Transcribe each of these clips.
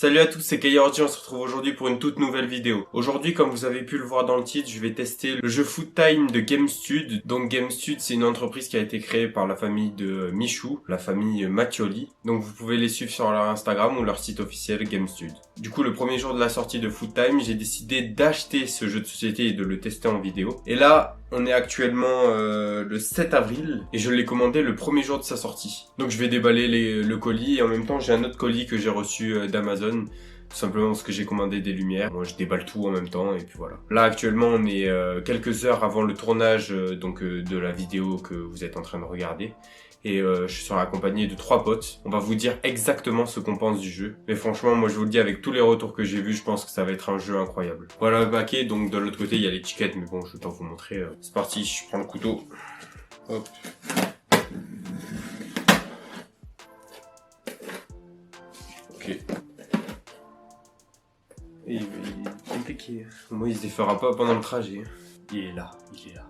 Salut à tous, c'est Kayorji, on se retrouve aujourd'hui pour une toute nouvelle vidéo. Aujourd'hui, comme vous avez pu le voir dans le titre, je vais tester le jeu Food Time de GameStud. Donc GameStud, c'est une entreprise qui a été créée par la famille de Michou, la famille Mattioli. Donc vous pouvez les suivre sur leur Instagram ou leur site officiel GameStud. Du coup, le premier jour de la sortie de Food Time, j'ai décidé d'acheter ce jeu de société et de le tester en vidéo. Et là, on est actuellement le 7 avril et je l'ai commandé le premier jour de sa sortie. Donc je vais déballer le colis et en même temps j'ai un autre colis que j'ai reçu d'Amazon. Tout simplement parce que j'ai commandé des lumières. Moi je déballe tout en même temps et puis voilà. Là actuellement on est quelques heures avant le tournage de la vidéo que vous êtes en train de regarder. Et je serai accompagné de 3 potes. On va vous dire exactement ce qu'on pense du jeu. Mais franchement, moi je vous le dis, avec tous les retours que j'ai vus, je pense que ça va être un jeu incroyable. Voilà le paquet, donc de l'autre côté il y a l'étiquette, mais bon je vais pas vous montrer. C'est parti, je prends le couteau. Hop. Ok. Et il est compliqué. Moi il se défera pas pendant le trajet. Il est là, il est là.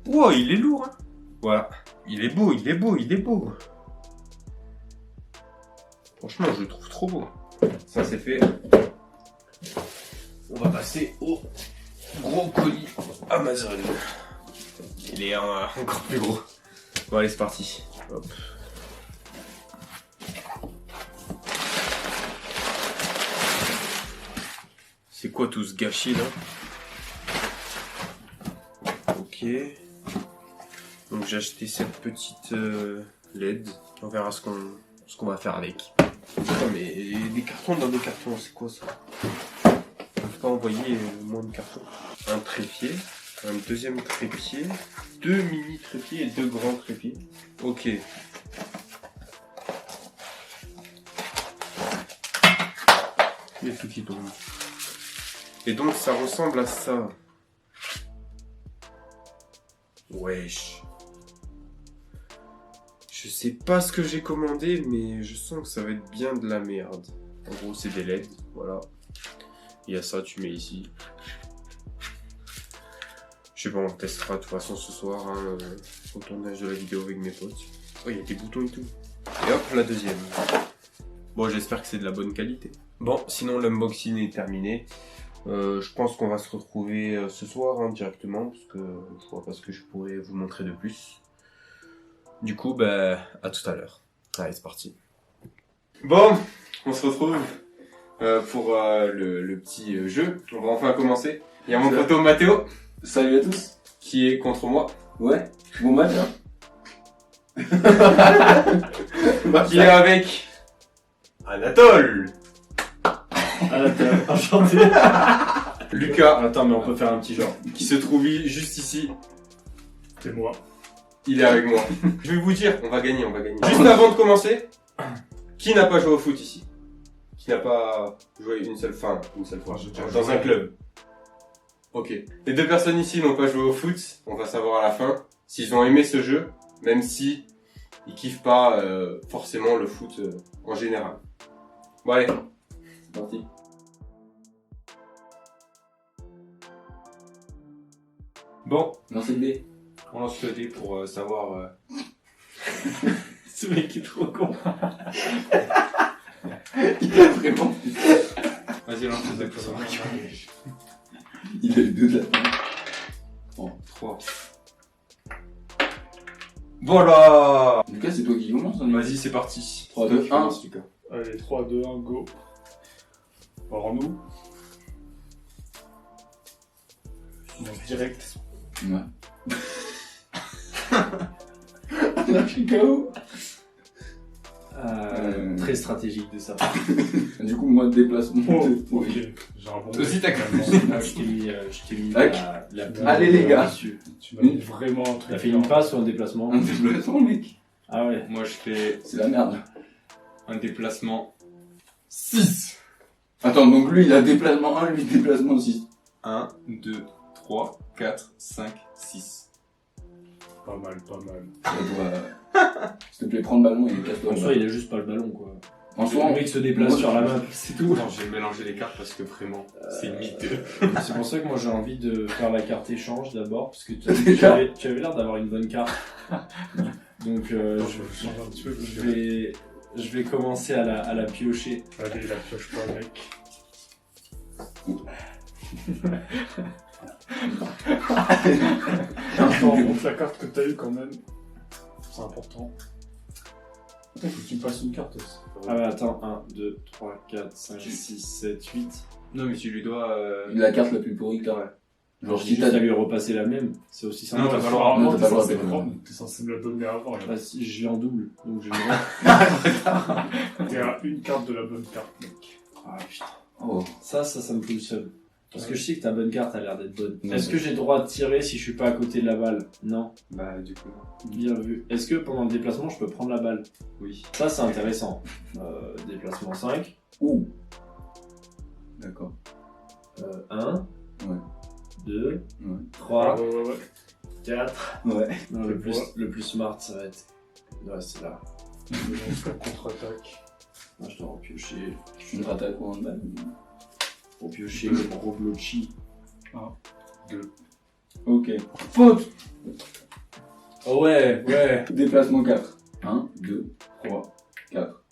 Wow, il est lourd, hein. Voilà. Il est beau, il est beau, il est beau. Franchement, je le trouve trop beau. Ça, c'est fait. On va passer au gros colis Amazon. Il est encore plus gros. Bon, allez, c'est parti. Hop. C'est quoi tout ce gâchis, là? Ok. Donc j'ai acheté cette petite LED. On verra ce qu'on va faire avec. Putain, mais des cartons dans des cartons, c'est quoi ça? On peut pas envoyer moins de cartons. Un trépied, un deuxième trépied, 2 mini trépieds et 2 grands trépieds. Ok. Il y a tout qui tombe. Et donc ça ressemble à ça. Wesh. Je sais pas ce que j'ai commandé, mais je sens que ça va être bien de la merde. En gros, c'est des LED, voilà. Il y a ça, tu mets ici. Je sais pas, on testera de toute façon ce soir, hein, au tournage de la vidéo avec mes potes. Oh, il y a des boutons et tout. Et hop, la deuxième. Bon, j'espère que c'est de la bonne qualité. Bon, sinon l'unboxing est terminé. Je pense qu'on va se retrouver ce soir hein, directement, parce que je vois pas ce que je pourrais vous montrer de plus. Du coup, bah, à tout à l'heure. Allez, c'est parti. Bon, on se retrouve pour le petit jeu. On va enfin commencer. Il y a mon poteau Mathéo. Salut à tous. Qui est contre moi. Ouais, bon match hein. Qui est avec Anatole. Enchanté. Lucas. Attends, mais on peut faire un petit genre. Qui se trouve juste ici. C'est moi. Il est avec moi. Je vais vous dire, on va gagner, on va gagner. Juste avant de commencer, qui n'a pas joué au foot ici? Qui n'a pas joué une seule fois dans un club? Ok. Les 2 personnes ici n'ont pas joué au foot. On va savoir à la fin s'ils ont aimé ce jeu, même si ils kiffent pas forcément le foot en général. Bon allez, c'est parti. Bon, Merci B. on lance le dé pour savoir... Ce mec est trop con. Il a vraiment... Vas-y, lance le dé pour savoir. Il a eu 2 de la fin. Bon, 3. Voilà. Lucas, c'est toi qui commence hein, Vas-y, c'est parti. 3, 2, 1. Lucas. Allez, 3, 2, 1, go. Alors nous. On lance direct. Ouais. On a pris KO. Très stratégique de ça. Du coup, moi, déplacement. Oh, de... ok. J'ai un bon. Toi aussi, t'as Je t'ai mis Tac. la Allez, les gars. Tu m'as mis vraiment un truc. T'as fait une passe sur le déplacement. Un déplacement, mec. Ah ouais. Moi, je fais C'est la merde. un déplacement 6. Attends, donc lui, il a déplacement 1, lui, déplacement 6. 1, 2, 3, 4, 5, 6. Pas mal, pas mal. Ça doit... S'il te plaît, prends le ballon et casse-toi. En soi, il a juste pas le ballon, quoi. En soi, Le mec se déplace moi, sur la map, c'est tout. Non, j'ai mélangé les cartes parce que vraiment, c'est miteux. C'est pour ça que moi j'ai envie de faire la carte échange d'abord, parce que tu Déjà avais l'air d'avoir une bonne carte. Donc Je change un petit peu. je vais commencer à la piocher. Allez, la pioche pas, mec. Attends, on montre la carte que t'as eue quand même. C'est important. Putain, faut que tu me passes une carte aussi. Ah bah attends, 1, 2, 3, 4, 5, 6, 7, 8. Non, mais tu lui dois. La carte la plus pourrie que t'as. Ouais. Genre, J'ai si juste t'as à lui repasser la même, c'est aussi simple. Non, t'as pas le droit. Normalement, Non, t'es t'as pas le droit censé de me prendre. prendre. T'es censé me la donner avant. Là. Bah, si je l'ai en double, donc j'ai le droit. T'es à une carte de la bonne carte, mec. Ah putain. Oh. Ça me fout le seum. Parce que je sais que ta bonne carte a l'air d'être bonne. Non. Est-ce que j'ai le droit de tirer si je suis pas à côté de la balle? Non. Bah, du coup. Bien vu. Est-ce que pendant le déplacement, je peux prendre la balle? Oui. Ça, c'est intéressant. Déplacement 5. Ouh. D'accord. 1. Ouais. 2. Ouais. 3. Ouais. 4. Ouais. Non, Je vois. le plus smart, ça va être... Ouais, c'est là. Je lance la contre-attaque. Moi, je dois en piocher. Une attaque ou un balle. Pour piocher le Roblochi. 2. Ok. Faute. Oh ouais, ouais. Déplacement 4. 1, 2, 3, 4.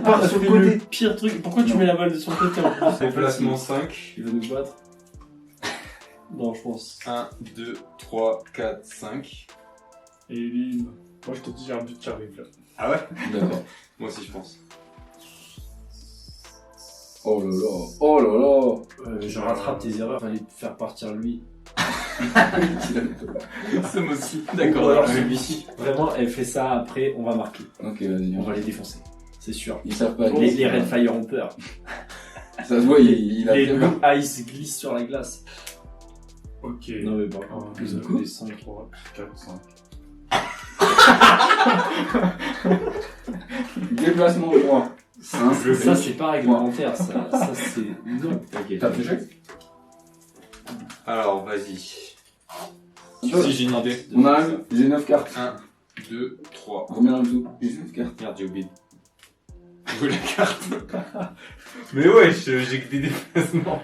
Ah, sur le pire truc. Pourquoi tu mets la balle de son côté en plus? Déplacement 5. Il veut nous battre? Non, je pense. 1, 2, 3, 4, 5. Et Lynn. Moi, je te dis, j'ai un but qui arrive là. Ah ouais? D'accord. Moi aussi, je pense. Oh là là. Oh là là. Je rattrape tes erreurs. Fallait faire partir lui. C'est moi aussi. Ou D'accord. alors celui-ci. Vraiment, elle fait ça après, on va marquer. Ok, vas-y. On va les défoncer. C'est sûr. Ils savent pas. Les Red Fire ont peur. Ça se voit, il a Les très peur. Blue Ice glissent sur la glace. Ok. Non mais bon, Un, plus deux, que des 5. 3, 4, 5. Déplacement 3. Hein, Ça c'est pas réglementaire, ça c'est... Non. Ok. T'as pêché? Alors, vas-y. Sûr. Si j'ai une idée. On a j'ai 9 cartes. 1, 2, 3. Combien en dessous? J'ai 9 cartes. Merde, j'ai oublié. Où est la carte? Mais ouais, j'ai que des déplacements.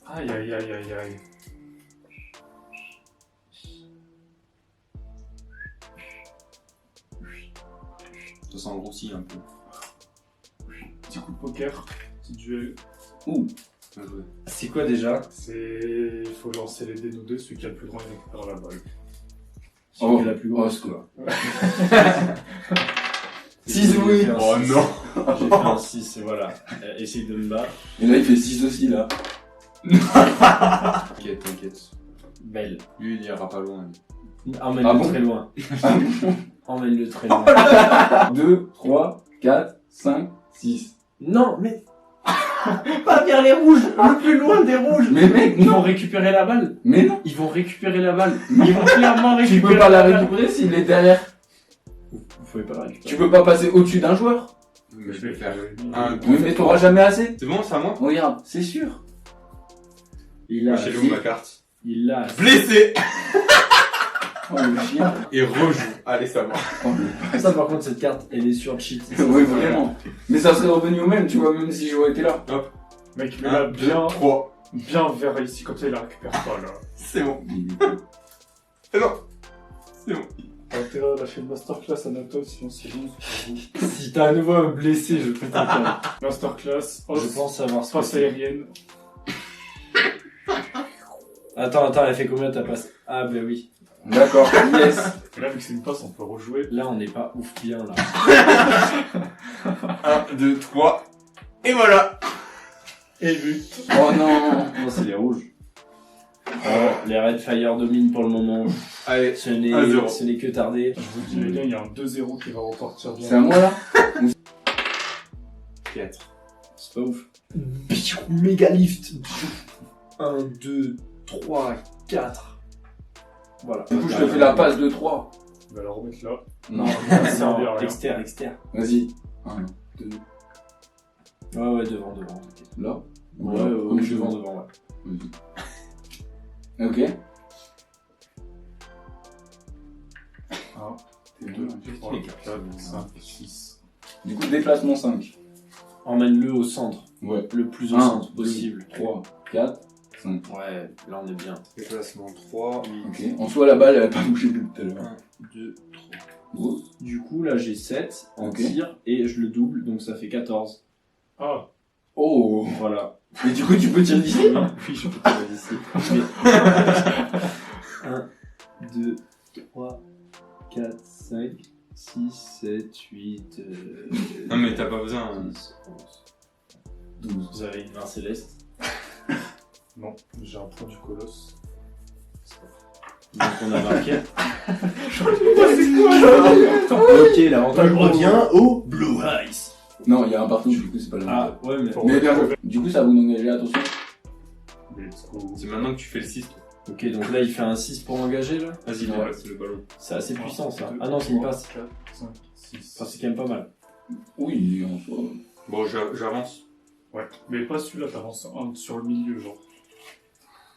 Aïe aïe aïe aïe aïe. Ça sent grossi un peu. Petit coup de poker, petit duel. Ouh. Bien joué. C'est quoi déjà? C'est. Il faut lancer les dés nous deux, celui qui a le plus grand il récupère la balle. Celui qui est la plus grosse, oh, quoi. 6 oui. Oh non. J'ai fait un 6 et voilà. Essaye de me battre. Et là, il fait 6 aussi, là. T'inquiète, t'inquiète. Belle. Lui, il ira pas loin. Emmène-le Ah bon très loin. Emmène-le très loin. 2, 3, 4, 5, 6. Non, mais... Pas vers les rouges. Le plus loin des rouges. Mais mec, Ils vont non. récupérer la balle. Mais non. Ils vont récupérer la balle. Ils vont clairement Tu récupérer peux pas la balle. récupérer s'il est derrière. Vous pouvez pas la récupérer. Tu peux pas passer au-dessus d'un joueur. Mais je vais faire un. un. Oui, mais t'auras jamais assez. C'est bon, c'est à moi? Regarde, c'est sûr. Il l'a. Chez Lou, ma carte. Il l'a. Blessé! Oh le chien. Et rejoue. Allez, ça va. Oh, le... Ça par contre cette carte elle est sur cheat. Oui, vraiment. Mais ça serait revenu au même, tu vois, même si j'aurais été là. Mec, mais là, 1, 2, bien, 3. bien vers ici, comme ça il la récupère pas là. C'est bon. C'est bon. C'est bon. T'as intérêt à lâcher le masterclass Anatole, sinon c'est bon pour vous. Si t'as à nouveau un blessé, je peux t'inquiéter. Masterclass, Je os, pense savoir ce que passe c'est. aérienne. Attends, elle fait combien ta passe? Ah bah oui. D'accord, yes. Et là, vu que c'est une passe, on peut rejouer. Là on n'est pas ouf bien là. 1, 2, 3. Et voilà. Et but. Oh non. Non c'est les rouges. Les Red Fire dominent pour le moment. Allez. Ce 1-0. n'est que tardé. Je vous dis les gars, il y a un 2-0 qui va repartir bien. C'est à moi là. 4. C'est pas ouf. Méga lift. 1, 2, 3, 4. Voilà. Du coup, je te fais la passe de 3. On va la remettre là. Non. C'est en Rien. externe. Vas-y. 1, 2, Ouais, devant. Ok. là. Ouais, Comme je devant, veux. ouais. Vas-y. Ok. 1, 2, 3, 4, 5, 6. Du coup, déplacement 5. Emmène-le au centre. Ouais. Le plus au 1, centre 2, possible. 3, 4, Ouais, là on est bien. Déplacement 3. Ok. En soi, la balle, elle a pas bougé depuis tout à l'heure. 1, 2, 3. Gros. Du coup, là j'ai 7 en Ok. tir et je le double, donc ça fait 14. Ah, Oh. Voilà. Et du coup, tu peux tirer d'ici. Oui, je peux tirer d'ici. 1, 2, 3, 4, 5, 6, 7, 8... Non, mais t'as pas besoin. 10, 11. 12. Vous avez une main céleste. non, j'ai un point du colosse. Donc on a marqué. Ok, l'avantage revient au Blue Eyes. Non, il y a un partout, du coup, c'est pas le même. Ah, ouais, mais... Mais bien, du coup, ça va vous engager, attention. Let's go. C'est maintenant que tu fais le 6. toi. Ok, donc là il fait un 6 pour engager là. Vas-y, Ouais. c'est le ballon. C'est assez puissant ça. 2, Ah non, c'est une 3, passe. 4, 5, 6. Enfin, c'est quand même pas mal. Oui, en soi. Bon, j'avance. Ouais, mais pas celui-là, t'avances un sur le milieu, genre.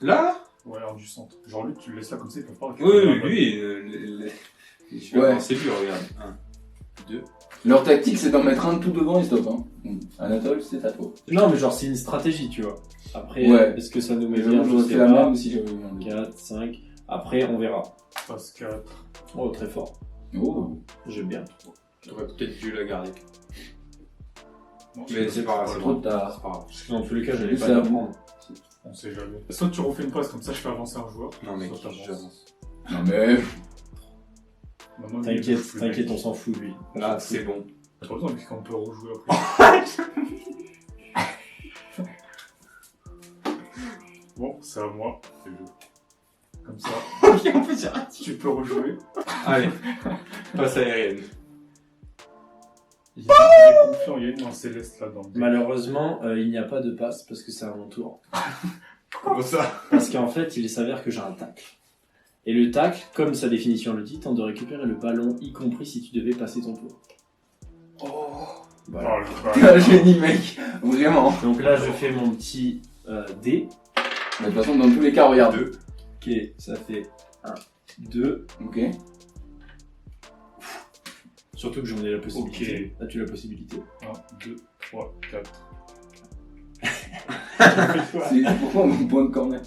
Là? Ouais, un du centre. Genre lui, tu le laisses là comme ça, il peut pas Oui, récupérer la balle. lui, je vais Ouais. avancer lui, regarde. 1, 2. Leur tactique, c'est d'en mettre un tout devant et stop. Hein. Anatole, c'est à toi. Non, mais genre c'est une stratégie, tu vois. Après, Ouais. est-ce que ça nous met Mais bien? j'aurais Je fait sais la pas. même si j'avais eu un deux. 4, 5. Après, on verra. Passe 4. Oh, très fort. Oh. J'aime bien. T'aurais peut-être dû la garder. Non, Mais c'est pas grave, c'est Trop bon. tard. C'est pas grave. Parce que dans tous les cas, j'allais Oui, pas ça la va. prendre. On sait jamais. Soit tu refais une passe comme ça, je fais avancer un joueur. Non, mec, soit t'avances. j'avance. Non, mais. Maintenant, lui, il T'inquiète, bouge plus, t'inquiète, mec. on s'en fout lui. Là, c'est bon. T'as pas besoin, puisqu'on peut rejouer après. Bon, c'est à moi. Comme ça, tu peux rejouer. Allez, passe aérienne. Il est confiant, il y a une main céleste là dans le deck. Malheureusement, il n'y a pas de passe parce que c'est à mon tour. Comment ça? Parce qu'en fait, il s'avère que j'ai un tacle. Et le tacle, comme sa définition le dit, tente de récupérer le ballon, y compris si tu devais passer ton tour. Voilà. Oh, le T'es ballon. un génie, mec. Vraiment. Donc là, je fais mon petit dé. Mais de toute façon, dans tous les cas, regarde. 2. Ok, ça fait 1, 2. Ok. Surtout que j'en ai la possibilité. Ok. As-tu la possibilité? 1, 2, 3, 4. C'est pourquoi on point de corner.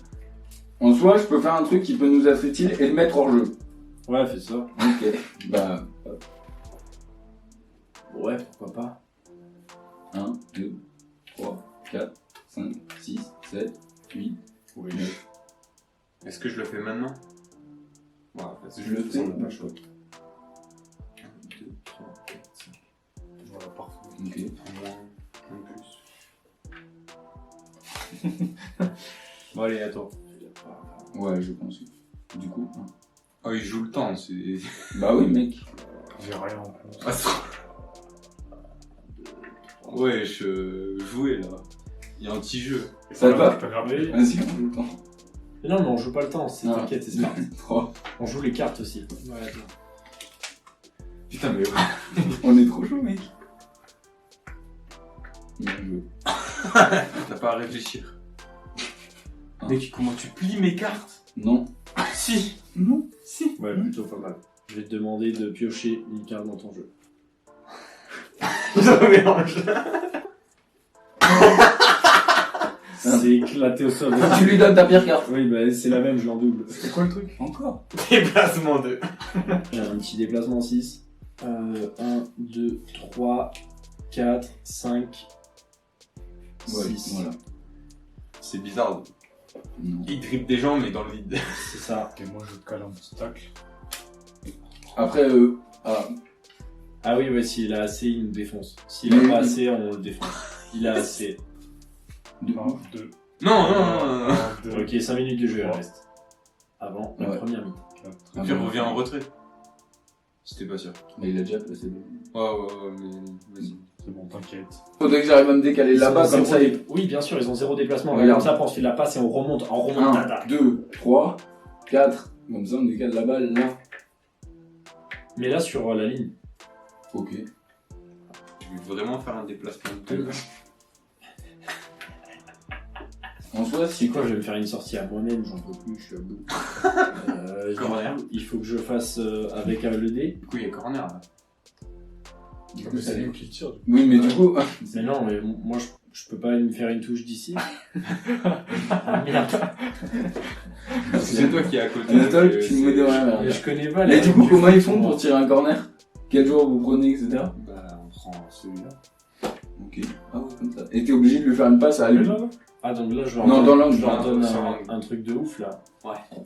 En soi, je peux faire un truc qui peut nous être utile et le mettre hors jeu. Ouais, fais ça. Ok. Bah. Ouais, pourquoi pas. 1, 2, 3, 4, 5, 6, 7, 8. Oui. Est-ce que je le fais maintenant? Ouais, parce que Je le fais. on n'a pas le choix. 1, 2, 3, 4, 5. Voilà, parfait. Ok. Un moins, un plus. Bon, allez, attends. Ouais, je pense. Du coup. hein. Oh, il joue le temps, c'est. Bah oui, mec. J'ai rien en plus. Ouais, je jouais là. Il y a un petit jeu. Ça va. Pas grave. Oui. Vas-y, on joue le temps. Mais non, mais on joue pas le temps, c'est Ah. t'inquiète, c'est smart. 3. On joue les cartes aussi. Voilà. Putain, mais On est trop chaud, mec. Bien joué. t'as pas à réfléchir. Ah. Mec, comment tu plies mes cartes? Non. Si. Non. Si. Ouais, plutôt pas mal. Je vais te demander de piocher une carte dans ton jeu. Ça mélange. C'est éclaté au sol. Tu lui donnes ta pire carte. Oui, bah c'est la même, je l'en double. C'est quoi le truc? Encore. Déplacement 2. J'ai un petit déplacement 6. 1, 2, 3, 4, 5, Ouais, 6. voilà. C'est bizarre. Non. Il dribble des gens, mais dans le vide. C'est ça. Ok, moi je te cale un petit tacle. Après, ah, Ah oui, ouais, s'il a assez, il nous défonce. S'il a Mais- pas assez, on le défonce. Il a assez. 2. 1, 2, Non, non, non, non. 2, Ok, 5 minutes de jeu, il Ouais. reste. Avant la Ouais. première mi-temps. 4. Puis reviens en retrait. C'était pas sûr. Mais il a déjà placé le. Ouais, mais vas-y. C'est bon, t'inquiète. Faudrait que j'arrive à me décaler là-bas, comme ça. Oui, bien sûr, ils ont 0 déplacement. Regarde. Comme ça, après, on se fait la passe et on remonte. On remonte. 1, 2, 3, 4. Comme ça, on décale la balle là. Mais là, sur la ligne. Ok. Tu veux vraiment faire un déplacement de 2? En soi, C'est si quoi, je vais me faire une sortie à moi-même, j'en peux plus, je suis à bout. Corner. Il faut que je fasse avec le dé. Du coup, il y a corner là. Mais c'est lui qui tire. Oui, mais du coup. Mais non, mais moi, Je peux pas me faire une touche d'ici. Ah, merde. C'est toi qui es à côté. Anatole, tu me mets de rien là. Mais je connais pas Et les du coup, comment ils font pour tirer un corner? Quel joueur vous prenez, etc. Bah, on prend celui-là. Ok. Ah ouais, comme ça. Et t'es obligé de lui faire une passe à lui? Ah, donc là, je leur Non, donne, dans l'angle, je leur dans donne l'angle. un truc de ouf, là.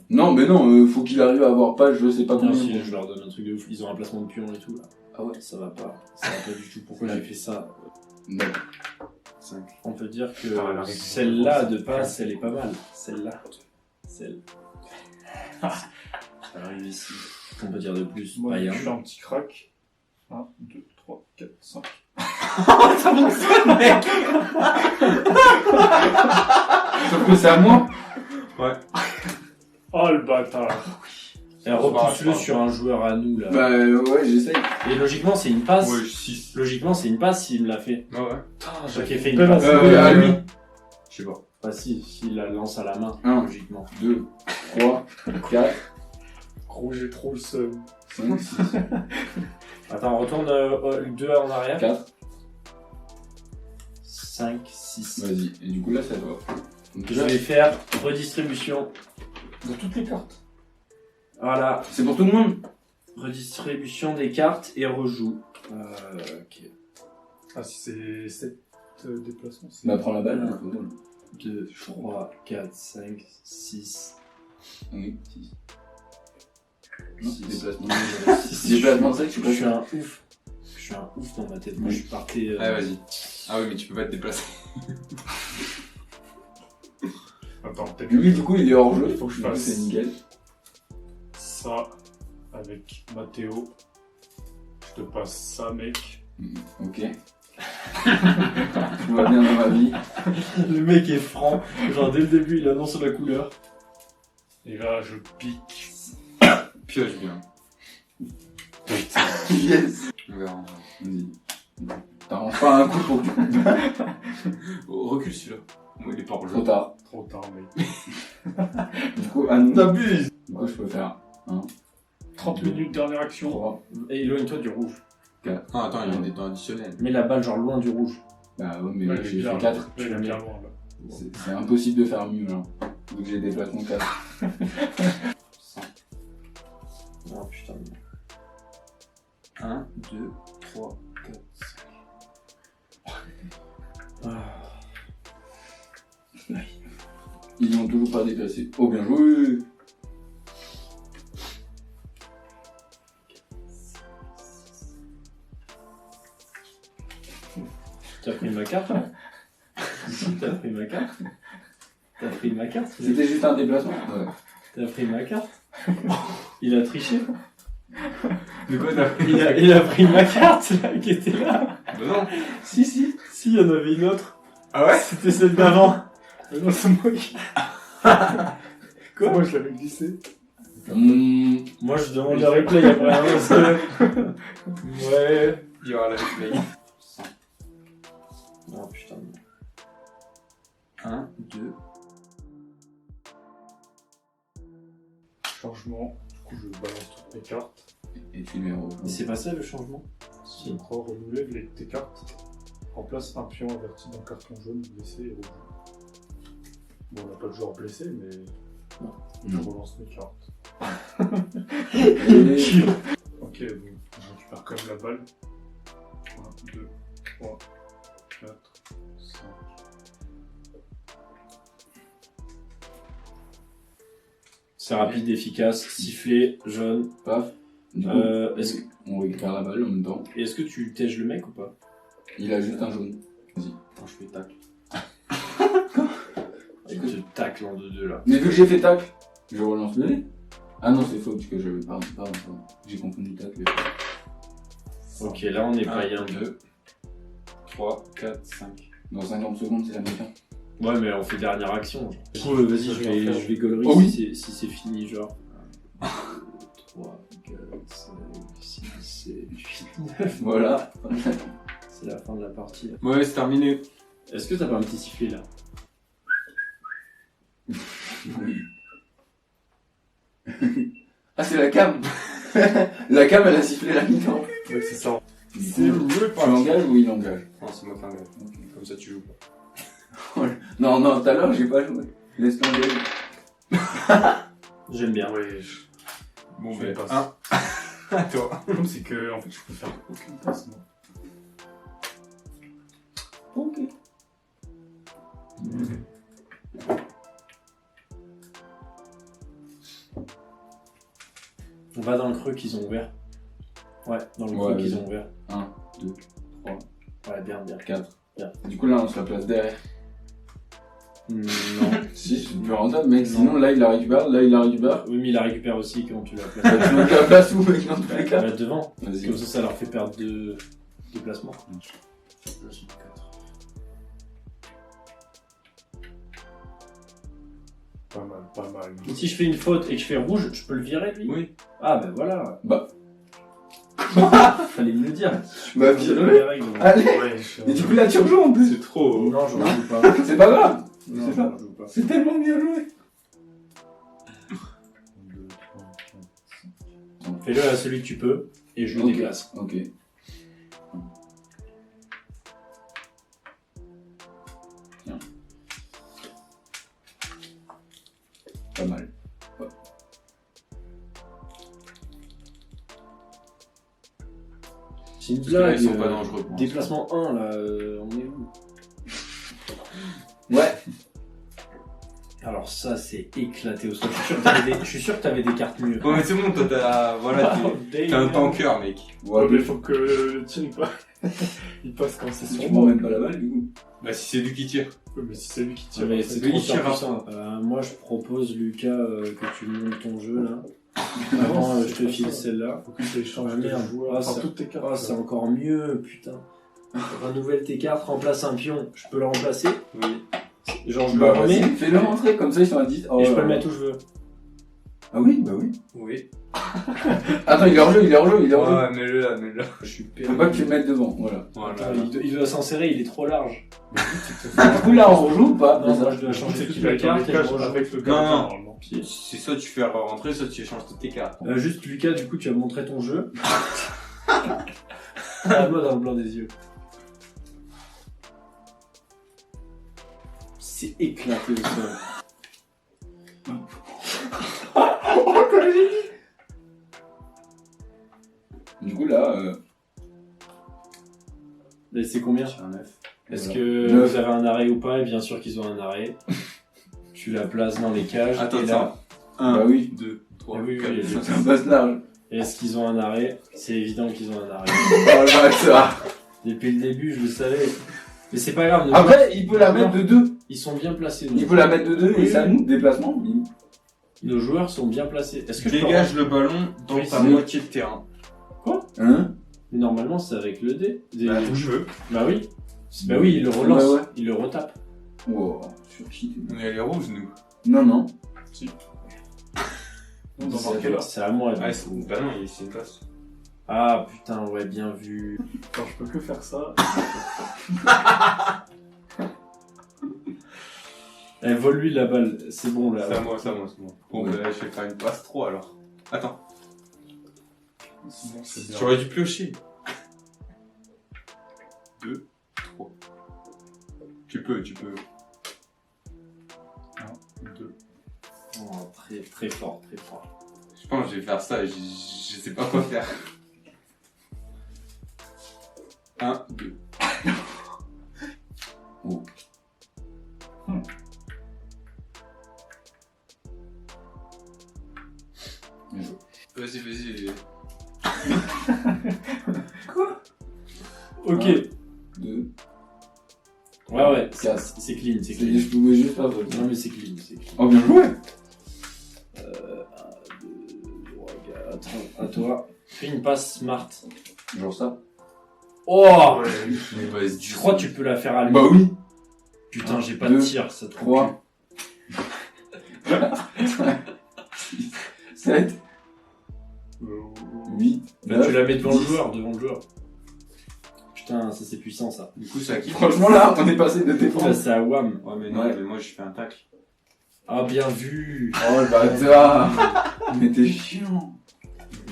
Non, mais non, faut qu'il arrive à avoir pas, je sais pas Non, combien. si, je leur donne un truc de ouf. Ils ont un placement de pion et tout, là. Ah ouais. Ça va pas du tout. Pourquoi j'ai fait ça? D'accord. 5. On peut dire que Ah, la règle celle-là de de passe, elle est pas mal. Celle-là. Celle. Ça arrive ici. On peut dire de plus. Moi, Païen. je fais un petit crack. 1, 2, 3, 4, 5. Sauf que c'est à moi. Oh le bâtard. Et repousse-le sur un joueur à nous, là. Bah ouais, j'essaye. Et logiquement, c'est une passe. Ouais, 6. Logiquement, c'est une passe s'il me l'a fait. Ah ouais. J'ai fait une belle passe. À lui. Je sais pas. Bah si, s'il la lance à la main, Un. logiquement. 2, 3, 4, Gros, j'ai trop le seum. 5, 6, Attends, on retourne 2 en arrière. 4. 5, 6. Vas-y. Et du coup là, c'est à toi. Donc, Je vais faire redistribution. De toutes les cartes. Voilà, c'est pour tout le monde. redistribution des cartes et rejoue. Ok. Ah, si c'est 7 déplacements, c'est. Bah prends la balle. Un. Hein, 2, 3, 4, 5, 6. oui, 6. Non, Six. déplacement. Déplacement de 5, je Je suis suis un ouf. Je suis un ouf dans ma tête. Moi, je suis parti. Ah, vas-y. Ah oui, mais tu peux pas te déplacer. Attends, peut-être Lui, du coup, il est hors jeu. Il faut que je Du coup, fasse. c'est nickel. ça avec Mathéo. Je te passe ça, mec. Ok. Je vois bien dans ma vie. Le mec est franc. Genre, dès le début, il annonce la couleur. Et là, je pique. Pioche bien. Yes. On verra. Vas-y. T'arranges pas un coup pour que tu... Oh, recule celui-là. Moi, il est pas en jeu. Trop tard. Trop tard, mec. Du coup, à nous. T'abuses. Du coup, je peux faire 30 minutes, dernière action. 3. Et éloigne-toi du rouge. Ah, attends, il y a des temps additionnels. Mets la balle, genre, loin du rouge. Bah ouais, mais Ouais, j'ai bien. fait 4. Là, il est bien loin, là. C'est impossible de faire mieux, là. Donc j'ai déplacement 4. Oh putain. 1, 2, 3, 4, 5. Ils n'ont toujours pas déplacé. Oh, bien joué. T'as pris ma carte là? T'as pris ma carte? T'as pris ma carte? C'était juste un déplacement. Ouais. T'as pris ma carte? Il a triché? De quoi t'as pris Il a pris ma carte là, qui était là? Bah non. Si, il y en avait une autre. Ah ouais? C'était celle d'avant. Mais non, c'est moi qui. Quoi? Moi, je l'avais glissé. Moi je demande le replay après, hein, parce que... Ouais. Il y aura la replay. Oh putain. 1, 2. Changement. Du coup, je balance toutes mes cartes. Et tu les rejoins. Mais c'est pas ça le changement? Je crois renouveler tes cartes. Remplace un pion averti d'un carton jaune blessé et rouge. Bon, on n'a pas de joueur blessé, mais. Non. Je relance mes cartes. Et... Ok, bon, je récupère quand même la balle. 1, 2, 3, 4, 5. C'est rapide, efficace, sifflet, jaune. Paf. Du coup, Est-ce que... on récupère la balle en même temps. Et est-ce que tu tèges le mec ou pas? Il a juste un jaune. Attends, je fais tacle. Je te tacle en 2-2 là. Mais vu que j'ai fait tac, je relance le dé. Ah non, c'est faux, parce que je... Pardon. J'ai confondu tac. Ok, là on est 1, païen. 2, 3, 4, 5. Dans 50 secondes, c'est la mi-temps. Ouais, mais on fait dernière action. Du coup, vas-y, je vais gaulerie Oh oui. si c'est fini, genre. 1, 2, 3, 4, 5, 6, 7, 8, 9. Voilà. C'est la fin de la partie. Là. Ouais, c'est terminé. Est-ce que t'as pas un petit sifflet là? Oui. Ah, c'est la cam. La cam, elle a sifflé la mi-temps. Ouais, c'est ça. Du coup, tu engages ou il engage? Non, c'est moi qui engage. Comme ça, tu joues pas. Non, non, tout à l'heure, j'ai pas joué. Laisse tomber. J'aime bien. Ouais, Bon, je ben, passe. à toi. C'est que, en fait, je peux faire aucune passe, moi. Ok. On va dans le creux qu'ils ont ouvert. Ouais, dans le Ouais, creux qu'ils vas-y. ont ouvert. 1, 2, 3, Ouais, bien, bien. 4. Bien. Du coup, là, on se la place derrière. Non. Si, c'est plus rentable, mec. Sinon, là, il la récupère, là, il la récupère. Oui, mais il la récupère aussi quand tu la Bah, places. tu veux que la place où, mec, dans tous les cas? Bah, devant. Vas-y. Comme ça leur fait perdre de déplacement. Pas mal. Et si je fais une faute et que je fais rouge, je peux le virer lui? Oui. Ah ben voilà. Bah. Fallait me le dire. Bah, C'est vire-le. les règles. Allez. Ouais, Et du coup, là, tu rejoues en plus. C'est trop. Non, je joue pas. C'est pas grave. Non, C'est je pas- joue pas. C'est tellement bien joué. 2, 3, 4, 5. Fais-le à celui que tu peux et je le Ok. déplace. Ok. Tiens. Pas mal. C'est une Parce que là, blague. ils sont pas dangereux pour Déplacement 1 là, on est où? Ouais. Alors ça c'est éclaté au sol. Je suis sûr que t'avais des cartes mieux. Ouais, mais c'est bon, toi, t'as. Voilà, t'es un tanker, mec. Ouais, Ouais, mais faut que le tir il passe quand c'est tu son m'en mot. mets pas la balle, du coup. Bah, si c'est lui qui tire. Ouais, mais si c'est lui qui tire, Mais en c'est fait, trop il tire puissant. Moi je propose Lucas que tu montes ton jeu là. Avant je te file celle-là. faut que tu échanges Ah, tes merde. joueurs, Ah, enfin ça- toutes tes cartes. Oh c'est encore mieux putain. Renouvelle tes cartes, remplace un pion. Je peux le remplacer? Oui. Genre je Bah, le remets vas-y, fais-le rentrer, comme ça, ils sont à 10. Oh, et je peux le mettre où je veux. Ah oui, bah oui. Oui. Attends, il est hors jeu, il est hors jeu, il est hors jeu. Ouais, mets-le là, mets-le là. Je suis Faut perdu. pas que tu le mettes devant, voilà. Voilà. Attends, il doit s'en serrer, il est trop large. Du coup, là, on rejoue ou pas? Non, moi je dois changer C'est toute qu'il la va carte carte et je rejoue. avec le Non, gardien, non. normalement. C'est soit tu fais rentrer, soit tu échanges toutes tes cartes. Juste Lucas, du coup tu as montré ton jeu. À moi dans le blanc des yeux. C'est éclaté au sol. Du coup, là, Et c'est combien? Sur un 9. Est-ce Voilà. que Neuf. vous avez un arrêt ou pas? Et bien sûr qu'ils ont un arrêt. Tu la places dans les cages. Attends, et là, attends. 1, Bah oui. 2, 3, Ah oui, 4, oui, oui. 5, ça passe large. est-ce qu'ils ont un arrêt? C'est évident qu'ils ont un arrêt. Oh le bâtard. Depuis le début, je le savais. Mais c'est pas grave. Après, il peut la mettre de 2. Ils sont bien placés. Il peut la mettre de 2 et Oui, ça oui. nous, déplacement. Nos joueurs sont bien placés. Est-ce que je peux Dégage le ballon dans Oui, ta c'est- moitié de terrain. Hein? Normalement, c'est avec le dé. Bah, où je veux. Bah oui. Bah oui, il le relance. Ouais, ouais. Il le retape. Wow, surcheaté. On est les rouges, nous. Non, non. On doit marquer là. C'est à moi. Ah, du coup. bah non, c'est une passe. Ah putain, ouais, bien vu. Quand je peux que faire ça. Elle vole lui la balle. C'est bon là. C'est à moi, c'est à moi, c'est moi. Bon, bah, je vais faire une passe 3 alors. Attends, Sinon, c'est bien. j'aurais dû piocher. 2, 3. Tu peux. 2. Oh, très très fort, très fort. Je pense que je vais faire ça et je sais pas quoi faire. 1, 2. Oh. Bien joué. Vas-y. Ok. 2. Ouais, Quatre. c'est clean, c'est Je clean. pouvais juste faire ça. Non mais c'est clean, c'est clean. Oh, bien joué. 1, 2, 3, 4. À toi. Fais une passe smart. Genre ça. Oh Vas-y, Je crois que tu peux la faire à lui. Bah oui. Putain, j'ai pas de Deux, tir, ça te 3. 7. 8. Bah, tu la mets devant le joueur, Putain, ça c'est puissant ça. Du coup, ça qui Franchement, là, on est passé de Là, défense. c'est à Wham. Ouais, mais non, Ouais. mais moi je fais un tacle. Ah, bien vu. Oh le bâtard. Mais t'es chiant.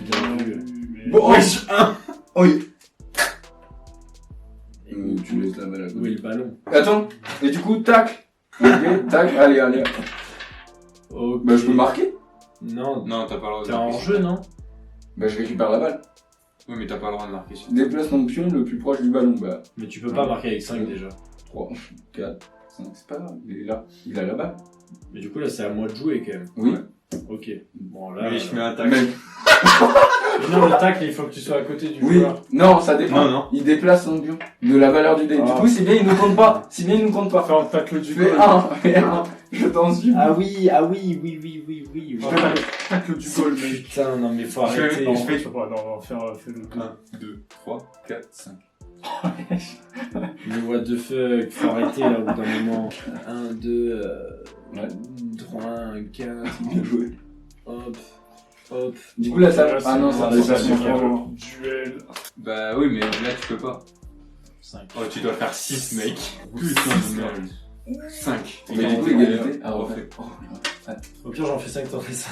Bien vu. Bon, Wesh, 1. oui. Tu laisses la balle à Oui, côté. ballon. Attends, et du coup, tac. Ok, tac, allez. Ok. Bah, je peux marquer. Non, Non, t'as pas le droit de t'es en marquer. jeu, non? Bah, je récupère la balle. Oui, mais t'as pas le droit de marquer sur. Déplace mon pion le plus proche du ballon. Bah, Mais tu peux pas marquer avec 5 déjà. 3, 4, 5, c'est pas grave. Il est là. Il a la balle. Mais du coup, là, c'est à moi de jouer quand même. Oui. Ok. Bon, là. Oui, je mets un tac. Mais, Mais non, le tacle, il faut que tu sois à côté du oui. joueur. Non, ça dépend. Non. Il déplace son pion de la valeur du dé. Ah. Du coup, si bien il ne compte pas. Si bien il ne compte pas. Fais un tacle du Fais goal. fais un. Je t'en suis. Ah oui. Tacle du goal, mec. Putain, non, mais faut Je fais- arrêter. Non, je fais- je sais pas, non, fais le goal. 1, 2, 3, 4, 5. Mais what the fuck, faut arrêter là au bout d'un moment. 1, 2, Ouais. 3, 4, Bien joué. hop. Du coup, là, ça. Là, Ah non, c'est- ça là, déplace c'est mon vraiment pion. duel. Bah oui, mais là tu peux pas. 5. Oh, tu dois faire 6, mec. Putain de merde. 5. Mais du coup, égalité. Ah, refait. Oh, Au pire, j'en fais 5, t'en fais 5.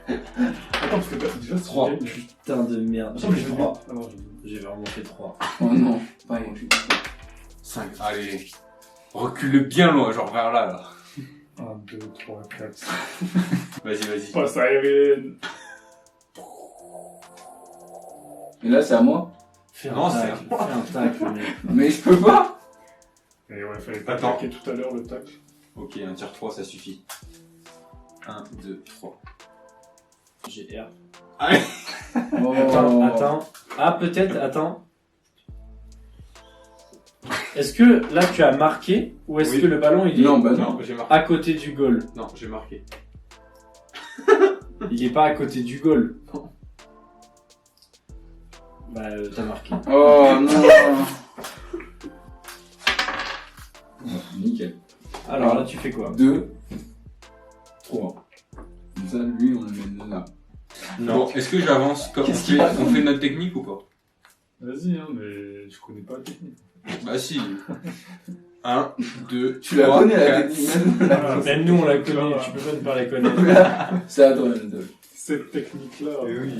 Attends, parce que déjà, c'est 3. bien. Putain de merde. Attends, mais J'ai je fait veux 3. pas. Ah non, J'ai vraiment fait 3. Oh non. Pas je suis content. 5. Allez. Recule bien loin, genre vers là. 1, 2, 3, 4. Vas-y. Passe aérienne. Et là, c'est à moi. Fais Non, un c'est tacle, fais un tacle, mec. Mais je peux pas. Et ouais, fallait pas Attends. attaquer tout à l'heure le tacle. Ok, un tir 3, ça suffit. 1, 2, 3. J'ai R. Oh. Attends. Ah, peut-être, attends. Est-ce que là tu as marqué ou est-ce Oui. que le ballon il est Non, bah non. Non, j'ai marqué. à côté du goal? Non, j'ai marqué. Il est pas à côté du goal. Bah, t'as marqué. Oh non. Nickel. Alors là, tu fais quoi? 2, 3. Comme ça, lui, on le met là. Bon, est-ce que j'avance comme Qu'est-ce qu'il raconte on fait notre technique ou pas? Vas-y, hein, mais je connais pas la technique. Bah si. 1, 2, Tu la 3, connais, la 4. technique. Ah, Même nous on la cette connaît, technique-là, tu peux pas ne pas la connaître. C'est à toi, Anatole. Cette technique-là. Eh oui.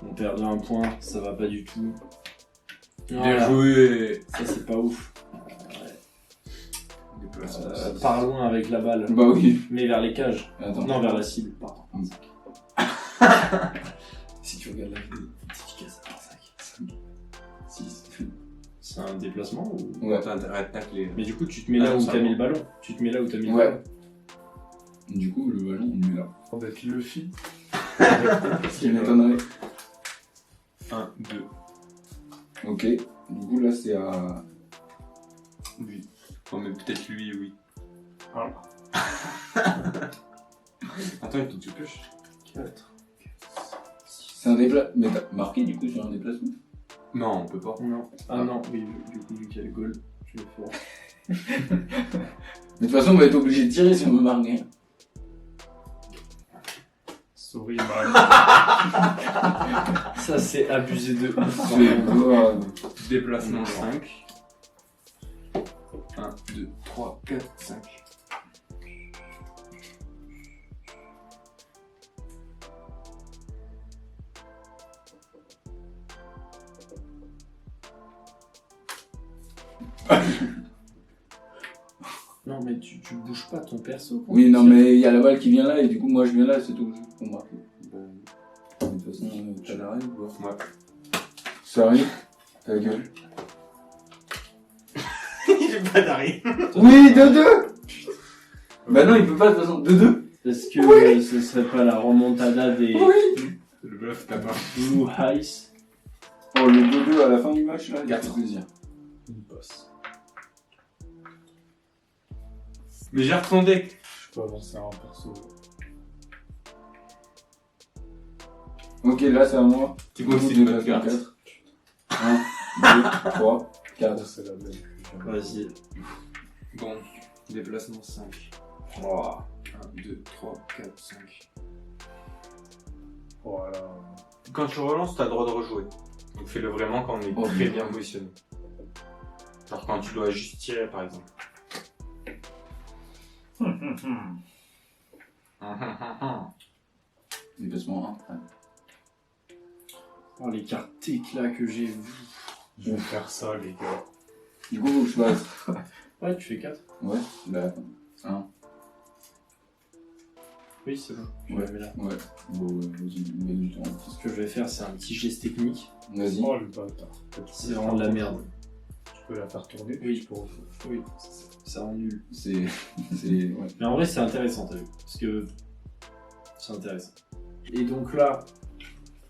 On perd de 1 point, ça va pas du tout. Bien Voilà. joué. Ça c'est pas ouf. Déplacement. Pars loin avec la balle, Bah oui. mais vers les cages. Attends. Non, vers la cible. Pardon. Si tu regardes la vidéo. Efficace à 5. 6. C'est un déplacement ou... Ouais. T'as intérêt de tacler. Mais du coup, tu te mets là Ah, où ça t'as va. mis le ballon. Tu te mets là où t'as mis le Ouais. ballon. Du coup, le ballon, on le met là. On va être Luffy. Ce qui m'étonnerait. 1, 2. Ok. Du coup, là, c'est à. Lui. Oh, mais peut-être lui, oui. Ah. Attends, il faut que tu pioches. 4. C'est un déplacement. Mais t'as marqué du coup sur un déplacement? Non, on peut pas. Non. Ah non, oui, du coup, vu qu'il y a le goal, je vais faire. Mais de toute façon, on va être obligé de tirer si on veut marquer. Souris, mal. Ça, c'est abusé de ouf. C'est Déplacement 5. 1, 2, 3, 4, 5. Non, mais tu bouges pas ton perso. quoi. Oui, non, mais il y a la balle qui vient là et du coup, moi je viens là, c'est tout. Pour marquer. De toute façon, t'as la règle ou pas? Ouais. Sérieux? Ta gueule. J'ai pas d'arrêt. Oui, 2-2! Bah non, il peut pas de toute façon. 2-2? Est-ce que ce serait pas la remontada des Oui! Le bluff, t'as pas. Blue Ice? Oh, le 2-2 à la fin du match là, il Quatre. fait plaisir. Une passe. Mais j'ai ton deck. Je peux avancer un perso. Ok, là c'est à moi. Tu vois que c'est une bonne Déplacement carte. 4. 1, 2, 3, 4. C'est la même que j'ai. Vas-y. Bon, déplacement 5. Oh. 1, 2, 3, 4, 5. Voilà. Quand tu relances, t'as le droit de rejouer. Donc fais-le vraiment quand on est Oh, très bien. bien positionné. Genre quand tu dois juste tirer par exemple. Déplacement 1. Ouais. Oh, les cartes éclats que j'ai vues. Je vais faire ça, les gars. Du coup, faut que je fasse. Ouais, tu fais 4. Ouais, bah, 1. Oui, c'est bon. Je Ouais. la mets là. Ouais. Bon, vas-y, mets du temps. Ce que je vais faire, c'est un petit geste technique. Vas-y. Oh, le bâtard. C'est vraiment de la merde. Tu peux la faire tourner. Oui. Tu peux refaire. Oui, ça rend nul. C'est. Ouais. Mais en vrai, c'est intéressant, t'as vu. Parce que c'est intéressant. Et donc là,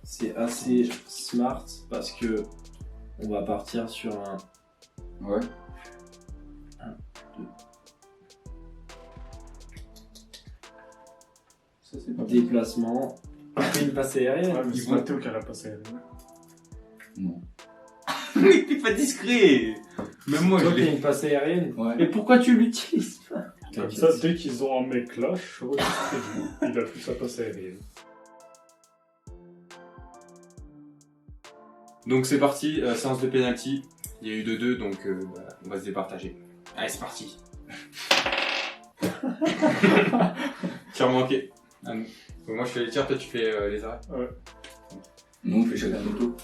c'est assez smart parce que on va partir sur un Ouais. 1, 2. Ça, c'est pas Déplacement. Après une passe aérienne. Ouais, mais Ils c'est vont- Mathéo qui a la passe aérienne. Non. Mais t'es pas discret. Même moi, Toi, je t'as l'ai. une passe aérienne. Ouais. Mais pourquoi tu l'utilises pas? Comme ça, dès qu'ils ont un mec là, je suis redistribué. Il a plus sa passe aérienne. Donc c'est parti, séance de penalty. Il y a eu 2-2, donc on va se départager. Allez, c'est parti. Tir manqué. Ah, non. Donc moi je fais les tirs, toi tu fais les arrêts. Nous, on fait chacun notre tour.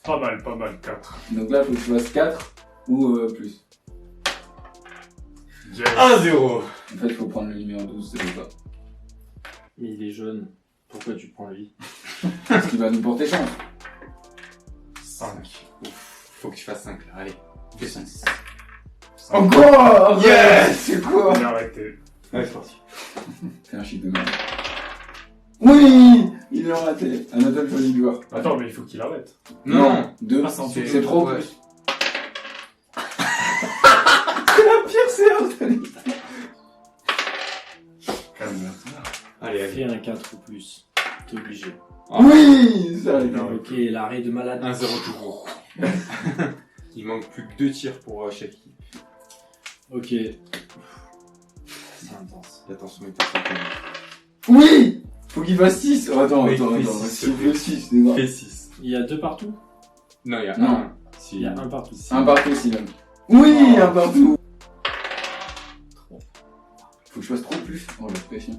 Pas mal, 4. Donc là, faut que je fasse 4 ou plus. Yes. 1-0. En fait, il faut prendre le numéro 12, c'est ça. Mais il est jaune. Pourquoi tu prends lui? Parce qu'il va nous porter chance. 5. Faut que je fasse 5 là, allez. Fais 5. Encore Yes. C'est quoi? On a arrêté. Ouais, c'est parti. C'est un chiffre de merde. Oui! Il l'a raté. Anatole Folibor. Attends, mais il faut qu'il arrête. Non. 2, Ah, c'est c'est trop ouais. plus. La pire séance de l'histoire. Calme-toi. Allez, Fais allez. un 4 ou plus. T'es obligé. Oui! Ça a été. Non. Ok, l'arrêt de malade. 1-0 toujours. Il manque plus que 2 tirs pour chaque équipe. Ok. C'est intense. Attention, il passe un peu. Oui! Faut qu'il fasse 6. Oh, attends, Oui, attends, fais attends. six, S'il s'il te plaît. fait 6, c'est grave. Fais 6. Il y a 2 partout? Non, il y a Non. 1. Si. Il y a un partout. Un partout, Sylvain. Oui! Oh. Un partout. Faut que je fasse trop plus. Oh, la pression.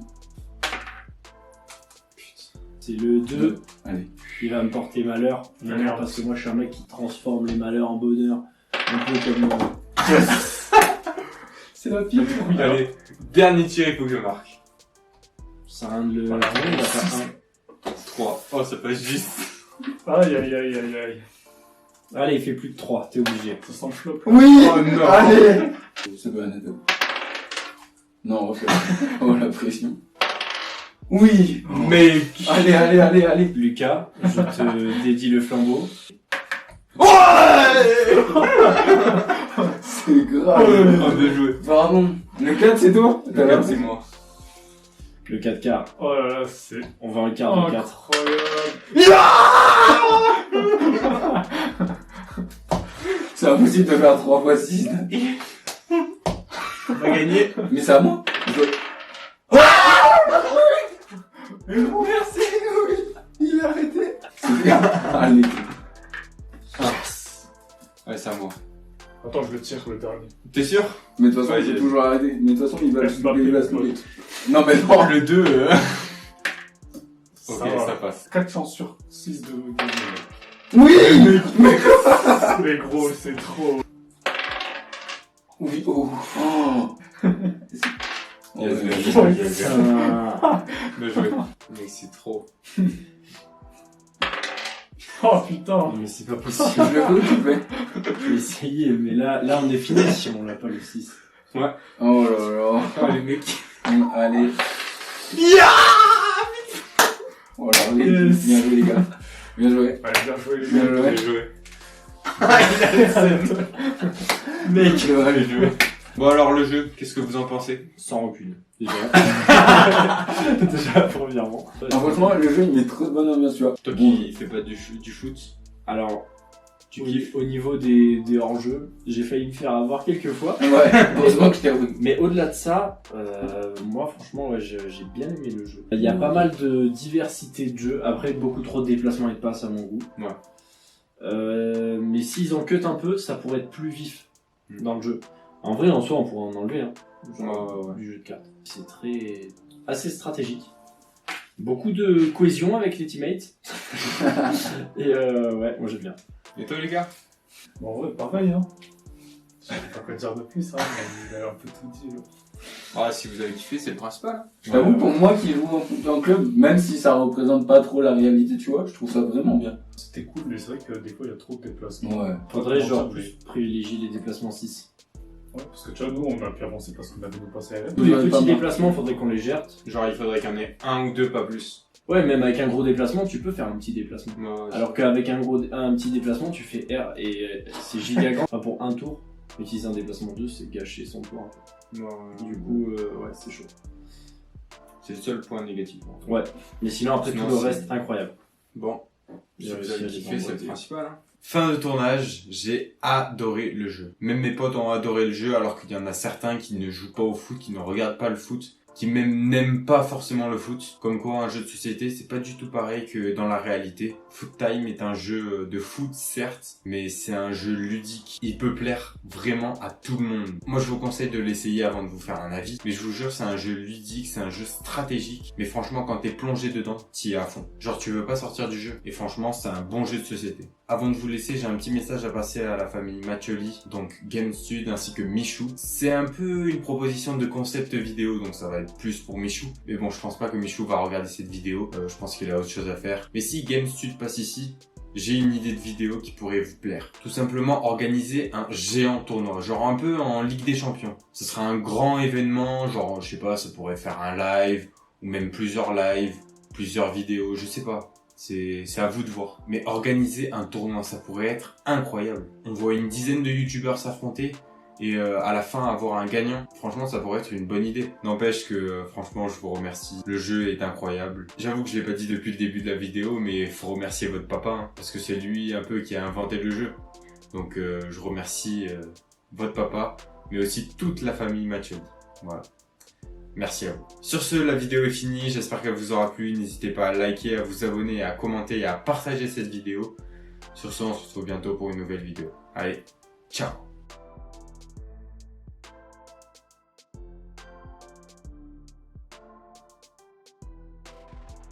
C'est le 2. Allez. Il va me porter malheur. Ah, merde. Parce que moi, je suis un mec qui transforme les malheurs en bonheur. Un peu comme moi. C'est la pire. Allez, dernier tir, il faut que je marque. Ça rien de le. Voilà. Il va faire 3. Oh, ça passe juste. Aïe, aïe, aïe, aïe, aïe. 1. Allez, il fait plus de 3. T'es obligé. Ça sent le flop. Oui! Oh non. Allez! C'est bon, Anatole. Non, refais. Oh, la pression. Oui! Mec. Allez, allez, allez, allez. Lucas, je te dédie le flambeau. C'est grave. Oh, bien joué. Pardon. Le 4, c'est toi? T'as l'air C'est moi. Le 4 quarts. Oh là là, c'est On va un quart de 4. incroyable. C'est impossible de faire 3 fois 6. On a gagné. Mais c'est à moi. Merci, oui. Il a arrêté. Allez. Ouais, c'est à moi. Attends, je le tire le dernier. T'es sûr? Mais de toute façon, Ouais, il j'ai- faut toujours arrêter. Mais de toute façon, il va Laisse pas il va se plus. louper. Non, mais non. Le 2. Ok, va. ça passe. 4 chances sur 6 de gagner. Oui. Mais gros, c'est trop. Oui. Oh. Oh. Bien joué, Ouais. bien joué, bien joué. Ah. Bien joué. Mec, c'est trop. Oh putain. Mais c'est pas possible. Je le veux, tu fais. Je vais essayer, mais là on est fini si on l'a pas le 6. Oh là là. Oh, les mecs. Allez. Oh là, allez. Yes. Bien joué, les gars. Bien joué. Ouais, bien joué les Bien gars. joué. Bien joué. Mec, il va Bien joué. Bon, alors, le jeu, qu'est-ce que vous en pensez? Sans rancune. Déjà. Déjà, premièrement. Franchement, le jeu, il met trop de bonne ambiance, tu vois. Toi qui fais pas du foot, Alors, tu au, kiffes? au niveau des hors-jeux, j'ai failli me faire avoir quelques fois. Ouais, heureusement que je t'ai revu. Mais au-delà de ça, moi franchement, ouais, j'ai bien aimé le jeu. Il y a pas mal de diversité de jeux. Après, beaucoup trop de déplacements et de passes à mon goût. Ouais. Mais s'ils en cut un peu, ça pourrait être plus vif dans le jeu. En vrai, en soi, on pourrait en enlever, hein. Ouais, ouais. Du jeu de cartes. C'est assez stratégique. Beaucoup de cohésion avec les teammates. Et ouais, moi j'aime bien. Et toi les gars? Bon, en vrai, pareil, hein. Je sais pas quoi dire de plus, hein. Il a un peu tout dit. Ah, si vous avez kiffé, c'est le principal. Hein. Je t'avoue, pour moi qui joue en club, même si ça représente pas trop la réalité, tu vois, je trouve ça vraiment bien. C'était cool, mais c'est vrai que des fois, il y a trop de déplacements. Ouais. Faudrait Pas genre mentir, plus privilégier les déplacements 6. Ouais, parce que tu vois, nous, on a pu avancer parce qu'on avait nos passes aériennes. Tous Oui, les pas petits mal. déplacements, faudrait qu'on les gère. Genre, il faudrait qu'il y en ait un ou deux, pas plus. Ouais, même avec un gros déplacement, tu peux faire un petit déplacement. Moi, Alors qu'avec un petit déplacement, tu fais R et c'est giga grand. Enfin, pour un tour, utiliser un déplacement 2, c'est gâcher son tour. Du coup, ouais, c'est chaud. c'est le seul point négatif. En fait. Ouais, mais sinon après Sinon, tout le c'est- reste, incroyable. Bon, si vous avez kiffé, c'est le principal. Hein. Fin de tournage, j'ai adoré le jeu. Même mes potes ont adoré le jeu alors qu'il y en a certains qui ne jouent pas au foot, qui ne regardent pas le foot, qui même n'aiment pas forcément le foot. Comme quoi un jeu de société, c'est pas du tout pareil que dans la réalité. Foot Time est un jeu de foot certes, mais c'est un jeu ludique. Il peut plaire vraiment à tout le monde. Moi je vous conseille de l'essayer avant de vous faire un avis. Mais je vous jure c'est un jeu ludique, c'est un jeu stratégique. Mais franchement quand t'es plongé dedans, t'y es à fond. Genre tu veux pas sortir du jeu. Et franchement c'est un bon jeu de société. Avant de vous laisser, j'ai un petit message à passer à la famille Mathioli, donc GameStud ainsi que Michou. C'est un peu une proposition de concept vidéo, donc ça va être plus pour Michou. Mais bon, je pense pas que Michou va regarder cette vidéo. Je pense qu'il a autre chose à faire. Mais si GameStud passe ici, j'ai une idée de vidéo qui pourrait vous plaire. Tout simplement organiser un géant tournoi, genre un peu en Ligue des Champions. Ce sera un grand événement, genre je sais pas, ça pourrait faire un live, ou même plusieurs lives, plusieurs vidéos, je sais pas. C'est à vous de voir. Mais organiser un tournoi, ça pourrait être incroyable. On voit une dizaine de youtubeurs s'affronter et à la fin avoir un gagnant. Franchement, ça pourrait être une bonne idée. N'empêche que franchement, je vous remercie. Le jeu est incroyable. J'avoue que je l'ai pas dit depuis le début de la vidéo, mais faut remercier votre papa, hein, parce que c'est lui un peu qui a inventé le jeu. Donc je remercie votre papa, mais aussi toute la famille Mathieu. Voilà. Merci à vous. Sur ce, la vidéo est finie. J'espère qu'elle vous aura plu. N'hésitez pas à liker, à vous abonner, à commenter et à partager cette vidéo. Sur ce, on se retrouve bientôt pour une nouvelle vidéo. Allez, ciao!